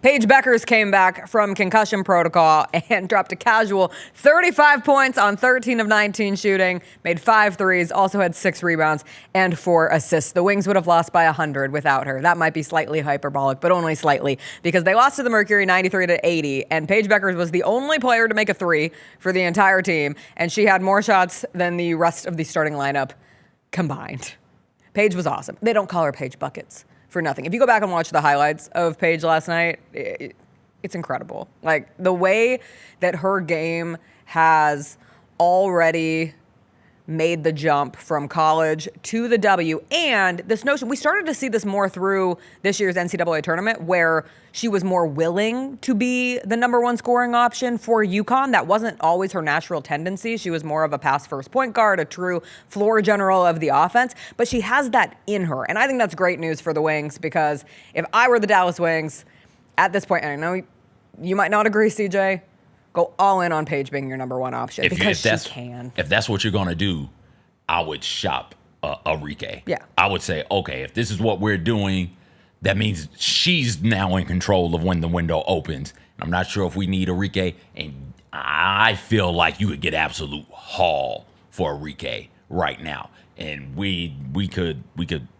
Paige Bueckers came back from concussion protocol and dropped a casual 35 points on 13 of 19 shooting, made 5 threes, also had 6 rebounds and 4 assists. The Wings would have lost by 100 without her. That might be slightly hyperbolic, but only slightly, because they lost to the Mercury 93-80, and Paige Bueckers was the only player to make a 3 for the entire team, and she had more shots than the rest of the starting lineup combined. Paige was awesome. They don't call her Paige Buckets for nothing. If you go back and watch the highlights of Paige last night, it's incredible. Like, the way that her game has already made the jump from college to the W, and this notion, we started to see this more through this year's NCAA tournament, where she was more willing to be the number 1 scoring option for UConn. That wasn't always her natural tendency. She was more of a pass-first point guard, a true floor general of the offense, but she has that in her, and I think that's great news for the Wings, because if I were the Dallas Wings at this point, and I know you might not agree, CJ, go all in on Paige being your number 1 option, because she can. If that's what you're going to do, I would shop Arike. Yeah. I would say, okay, if this is what we're doing, that means she's now in control of when the window opens. I'm not sure if we need Arike, and I feel like you would get absolute haul for Arike right now. And we could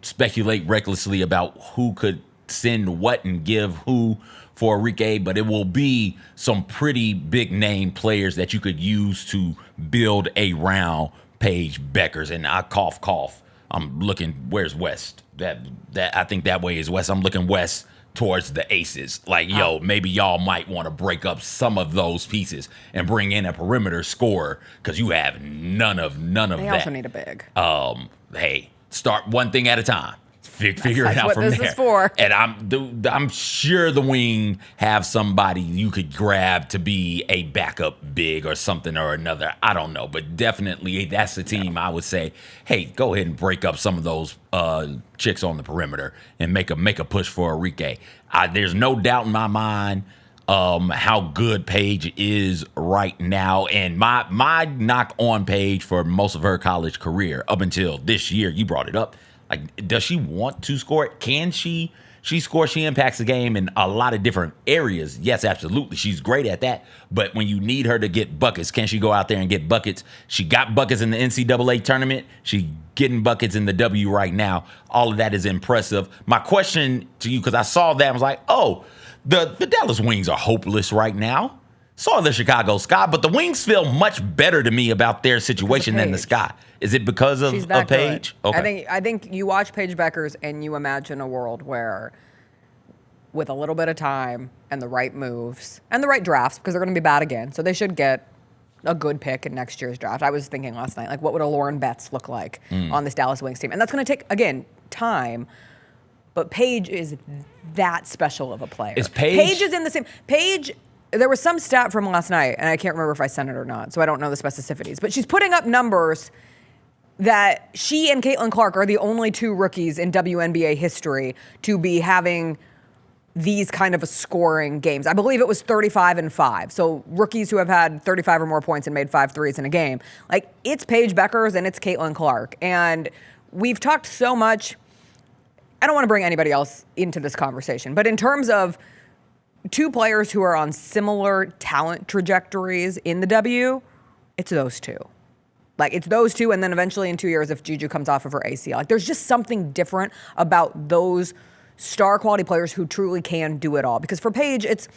speculate recklessly about who could send what and give who for Arike, but it will be some pretty big name players that you could use to build around Paige Bueckers. And I cough. I'm looking, where's West? That I think that way is West. I'm looking west towards the Aces. Like, maybe y'all might want to break up some of those pieces and bring in a perimeter scorer, because you have none of that. They also need a big. Hey, start one thing at a time. Figure it out from there. That's what this is for. And I'm sure the Wing have somebody you could grab to be a backup big or something or another. I don't know, but definitely that's the team. I would say, hey, go ahead and break up some of those chicks on the perimeter and make a push for Arike. There's no doubt in my mind how good Paige is right now, and my knock on Paige for most of her college career up until this year, you brought it up. Like, does she want to score? Can she scores? She impacts the game in a lot of different areas. Yes, absolutely. She's great at that. But when you need her to get buckets, can she go out there and get buckets? She got buckets in the NCAA tournament. She's getting buckets in the W right now. All of that is impressive. My question to you, because I saw that, I was like, oh, the Dallas Wings are hopeless right now. So are the Chicago Sky, but the Wings feel much better to me about their situation than the Sky. Is it because of Paige? Okay. I think you watch Paige Bueckers and you imagine a world where, with a little bit of time and the right moves and the right drafts, because they're going to be bad again, so they should get a good pick in next year's draft. I was thinking last night, like, what would a Lauren Betts look like on this Dallas Wings team? And that's going to take, again, time. But Paige is that special of a player. Paige is in the same. Paige. There was some stat from last night, and I can't remember if I sent it or not, so I don't know the specificities. But she's putting up numbers that she and Caitlin Clark are the only 2 rookies in WNBA history to be having these kind of scoring games. I believe it was 35 and 5. So rookies who have had 35 or more points and made 5 threes in a game. Like, it's Paige Bueckers and it's Caitlin Clark. And we've talked so much. I don't want to bring anybody else into this conversation, but in terms of 2 players who are on similar talent trajectories in the W, it's those 2. Like, it's those 2, and then eventually in 2 years, if Juju comes off of her ACL. Like, there's just something different about those star quality players who truly can do it all. Because for Paige, it's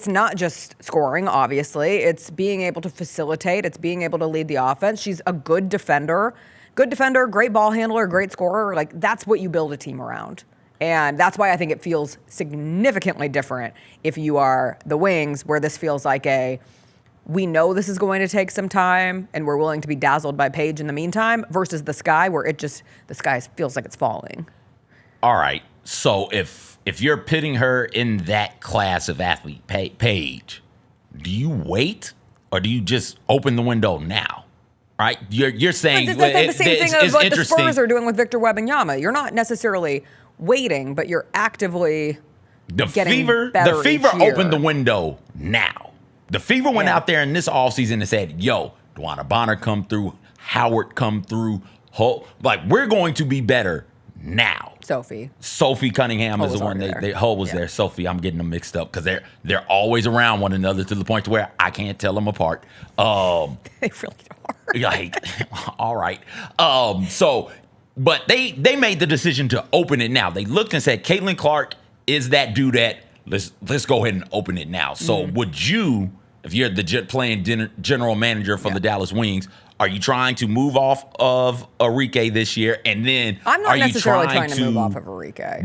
not just scoring, obviously. It's being able to facilitate. It's being able to lead the offense. She's a good defender, great ball handler, great scorer. Like, that's what you build a team around. And that's why I think it feels significantly different if you are the Wings, where this feels like we know this is going to take some time and we're willing to be dazzled by Paige in the meantime, versus the Sky, where the sky feels like it's falling. All right. So if you're pitting her in that class of athlete, Paige, do you wait or do you just open the window now? Right? You're saying it's like the same thing of what the Spurs are doing with Victor Wembanyama. You're not necessarily waiting, but you're actively getting better. The Fever opened the window now. The Fever went out there in this offseason and said, yo, Dwana Bonner come through, Howard come through. Like, we're going to be better now. Sophie Cunningham is the one. Hull was there. Sophie, I'm getting them mixed up because they're always around one another to the point to where I can't tell them apart. They really are. Like, all right. But they made the decision to open it now. They looked and said, Caitlin Clark is that dude that let's go ahead and open it now. So would you, if you're the playing general manager for the Dallas Wings, are you trying to move off of Arike this year? And then I'm not necessarily trying to move off of Arike.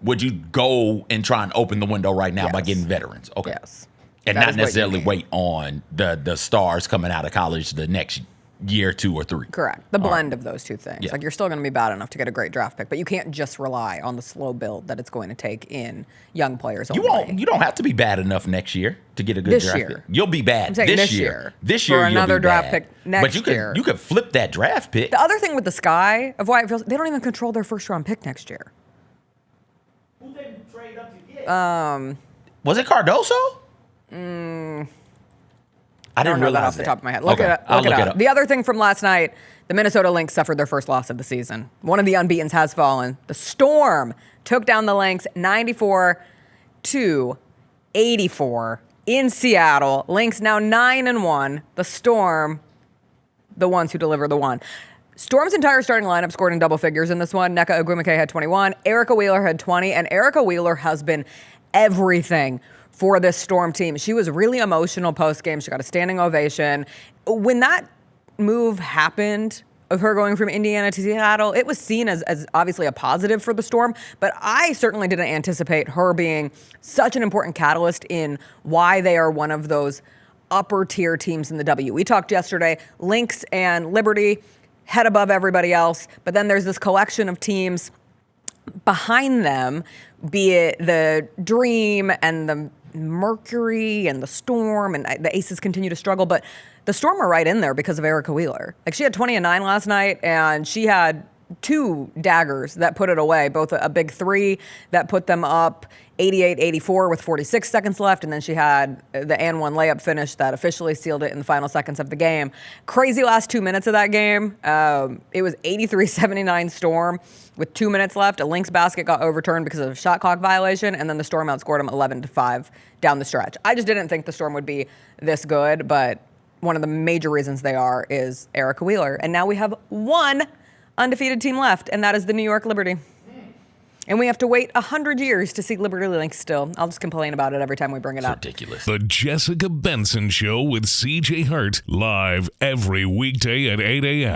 Would you go and try and open the window right now by getting veterans? Okay. Yes. And not necessarily wait on the stars coming out of college the next year, 2 or 3. Correct. The blend of those two things. Yeah. Like, you're still going to be bad enough to get a great draft pick, but you can't just rely on the slow build that it's going to take in young players only. You don't have to be bad enough next year to get a good draft pick. You'll be bad this year. This year, for another draft pick next year. But you could flip that draft pick. The other thing with the Sky of why it feels, they don't even control their first round pick next year. Who they trade up to get? Was it Cardoso? I didn't realize that off the top of my head. Look it up. The other thing from last night, the Minnesota Lynx suffered their first loss of the season. One of the unbeatens has fallen. The Storm took down the Lynx 94-84 in Seattle. Lynx now 9-1. The Storm, the ones who deliver the one. Storm's entire starting lineup scored in double figures in this one. Arike Ogunbowale had 21. Arike Wheeler had 20. And Arike Wheeler has been everything for this Storm team. She was really emotional post-game. She got a standing ovation. When that move happened of her going from Indiana to Seattle, it was seen as obviously a positive for the Storm, but I certainly didn't anticipate her being such an important catalyst in why they are one of those upper tier teams in the W. We talked yesterday, Lynx and Liberty head above everybody else, but then there's this collection of teams behind them, be it the Dream and the Mercury and the Storm, and the Aces continue to struggle, but the Storm are right in there because of Arike Wheeler. Like, she had 20 and 9 last night, and she had 2 daggers that put it away, both a big 3 that put them up 88-84 with 46 seconds left, and then she had the and 1 layup finish that officially sealed it in the final seconds of the game. Crazy last 2 minutes of that game. It was 83-79 Storm with 2 minutes left. A Lynx basket got overturned because of a shot clock violation, and then the Storm outscored them 11-5 down the stretch. I just didn't think the Storm would be this good, but one of the major reasons they are is Arike Wheeler. And now we have one undefeated team left, and that is the New York Liberty. And we have to wait 100 years to see Liberty Lynx still. I'll just complain about it every time we bring it up. Ridiculous. The Jessica Benson Show with CJ Hurt, live every weekday at 8 a.m.